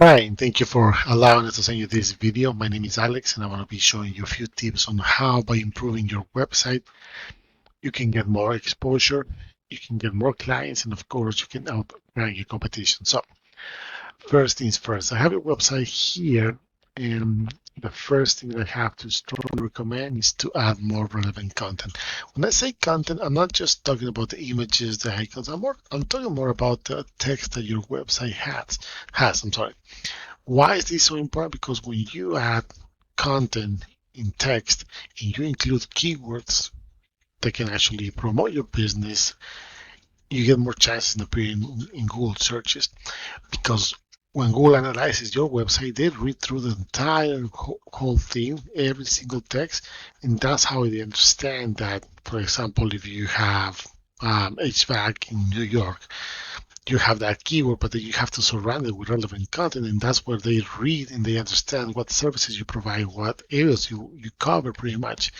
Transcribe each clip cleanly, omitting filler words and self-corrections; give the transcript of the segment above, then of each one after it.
Hi, and thank you for allowing us to send you this video. My name is Alex, and I want to be showing you a few tips on how, by improving your website, you can get more exposure, you can get more clients, and of course, you can outrank your competition. So, first things first, I have a website here, and the first thing that I have to strongly recommend is to add more relevant content. When I say content, I'm not just talking about the images, the icons. I'm talking more about the text that your website has. I'm sorry. Why is this so important? Because when you add content in text and you include keywords that can actually promote your business, you get more chances in appearing in Google searches. Because when Google analyzes your website, they read through the entire whole thing, every single text, and that's how they understand that. For example, if you have HVAC in New York, you have that keyword, but then you have to surround it with relevant content, and that's where they read and they understand what services you provide, what areas you cover pretty much.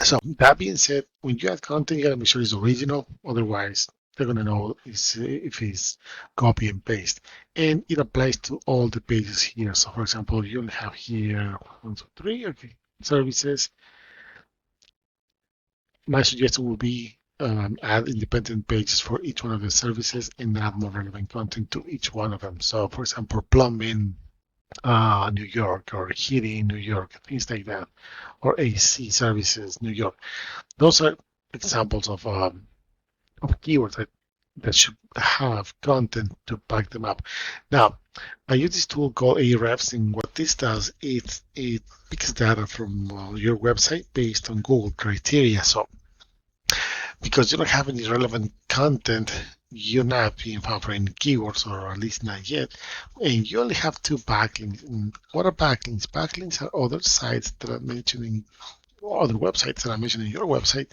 So that being said, when you add content, you gotta make sure it's original, otherwise they're gonna know if it's copy and paste. And it applies to all the pages here. So for example, you only have here one, two, three, okay, services. My suggestion would be add independent pages for each one of the services and add more relevant content to each one of them. So, for example, plumbing, New York, or heating, New York, things like that, or AC services, New York. Those are examples of keywords that should have content to back them up. Now, I use this tool called Ahrefs, and what this does is it picks data from your website based on Google criteria. So because you don't have any relevant content, you're not being found for any keywords, or at least not yet. And you only have two backlinks. And what are backlinks? Backlinks are other sites that are mentioned in other websites that I mentioned in your website,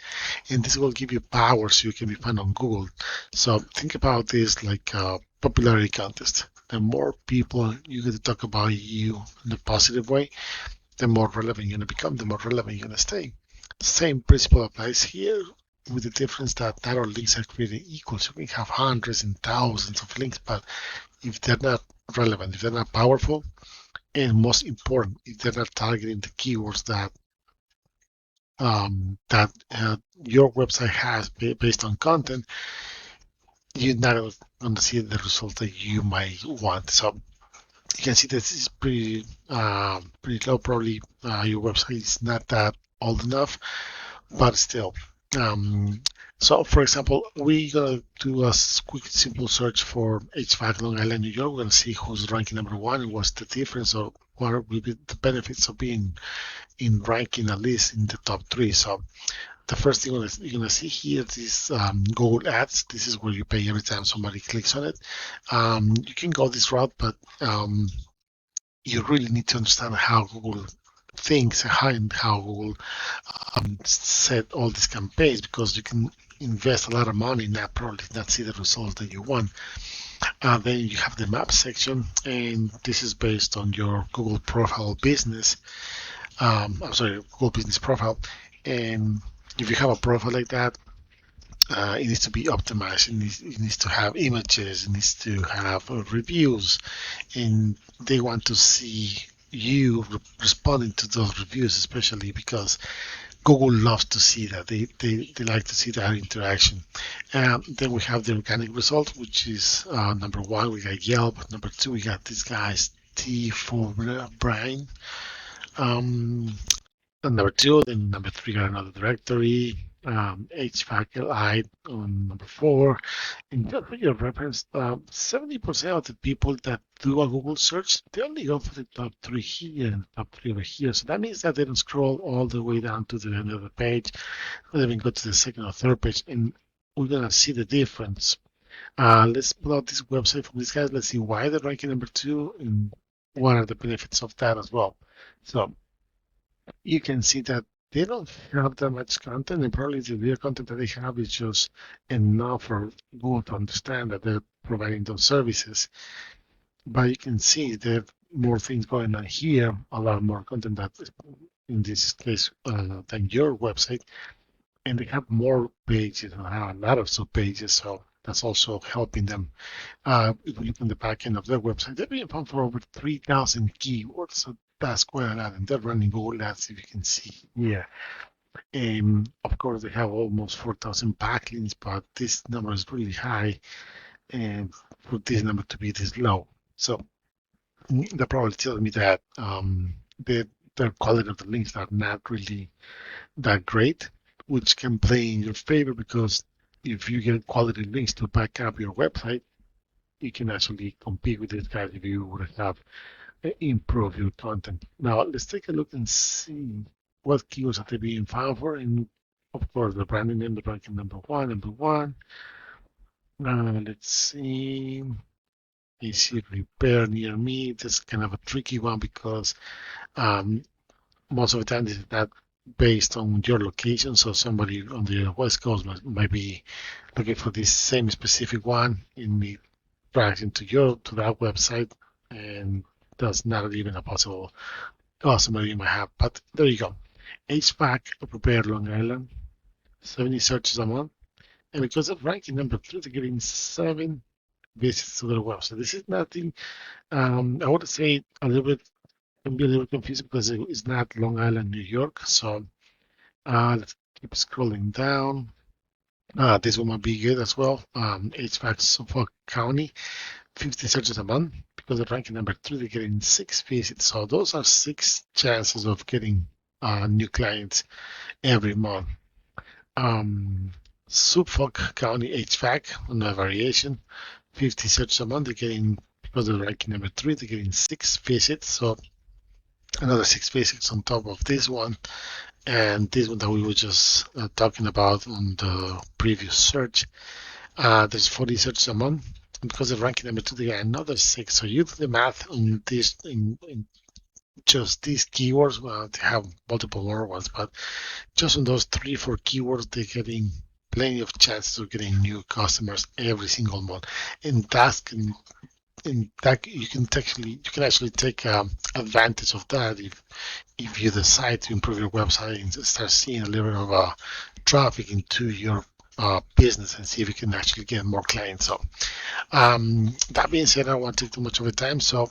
and this will give you power so you can be found on Google. So think about this like a popularity contest. The more people you get to talk about you in a positive way, the more relevant you're going to become, the more relevant you're going to stay. Same principle applies here, with the difference that not all links are created equal. So we have hundreds and thousands of links, but if they're not relevant, if they're not powerful, and most important, if they're not targeting the keywords that your website has based on content, you're not going to see the results that you might want. So you can see this is pretty low. Probably your website is not that old enough, but still. Um, so, for example, we're gonna do a quick, simple search for HVAC Long Island, New York. We're gonna see who's ranking number one and what's the difference, or what will be the benefits of being in ranking at least in the top three. So, the first thing you're gonna see here is Google Ads. This is where you pay every time somebody clicks on it. You can go this route, but you really need to understand how Google thinks and how Google set all these campaigns, because you can invest a lot of money and probably not see the results that you want. Then you have the map section, and this is based on your Google profile business. I'm sorry, Google business profile. And if you have a profile like that, it needs to be optimized. It needs to have images. It needs to have reviews, and they want to see you responding to those reviews, especially because Google loves to see that. They like to see that interaction. Then we have the organic result, which is number one, we got Yelp. Number two, we got these guys, T for Brian. Um, and number two, then number three, got another directory. HVAC on number four. And just for your reference, 70% of the people that do a Google search, they only go for the top three here and top three over here. So that means that they don't scroll all the way down to the end of the page, not even go to the second or third page, and we're gonna see the difference. Let's pull out this website from these guys. Let's see why they're ranking number two and what are the benefits of that as well. So you can see that they don't have that much content, and probably the video content that they have is just enough for Google to understand that they're providing those services. But you can see there are more things going on here, a lot more content that, in this case, than your website, and they have more pages, a lot of sub pages. So that's also helping them. If we look on the back end of their website, they're being found for over 3,000 keywords. So that's quite a lot. And they're running Google Ads, if you can see here. Of course, they have almost 4,000 backlinks, but this number is really high, and for this number to be this low. So that probably tells me that the quality of the links are not really that great, which can play in your favor because if you get quality links to back up your website, you can actually compete with these guys if you would have improved your content. Now, let's take a look and see what keywords are they being found for. And of course, the branding name, the ranking number one. Let's see. AC repair near me. This is kind of a tricky one because um, most of the time this is not based on your location. So somebody on the West Coast might be looking for this same specific one in the drags into to that website, and that's not even a possible customer you might have. But there you go. HVAC repair Long Island, 70 searches a month, and because of ranking number 3, they're getting 7 visits to their website. This is nothing. I would say a little bit can be a little confusing because it's not Long Island, New York. So let's keep scrolling down. This one might be good as well. HVAC Suffolk County, 50 searches a month. Because of ranking number 3, they're getting 6 visits. So those are 6 chances of getting new clients every month. Suffolk County HVAC, another variation, 50 searches a month. They're getting, because of ranking number 3, they're getting 6 visits. So another 6 visits on top of this one. And this one that we were just talking about on the previous search. There's 40 searches a month. And because of ranking number 2, they got another 6. So you do the math on this in just these keywords. Well, they have multiple more ones, but just on those 3-4 keywords, they're getting plenty of chances of getting new customers every single month. And that you can actually take advantage of that if you decide to improve your website and start seeing a little bit of traffic into your business and see if you can actually get more clients. So that being said, I don't want to take too much of the time. So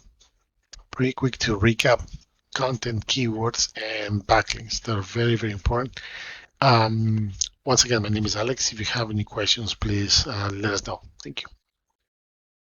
pretty quick to recap: content, keywords, and backlinks. They're very, very important. Once again, my name is Alex. If you have any questions, please let us know. Thank you.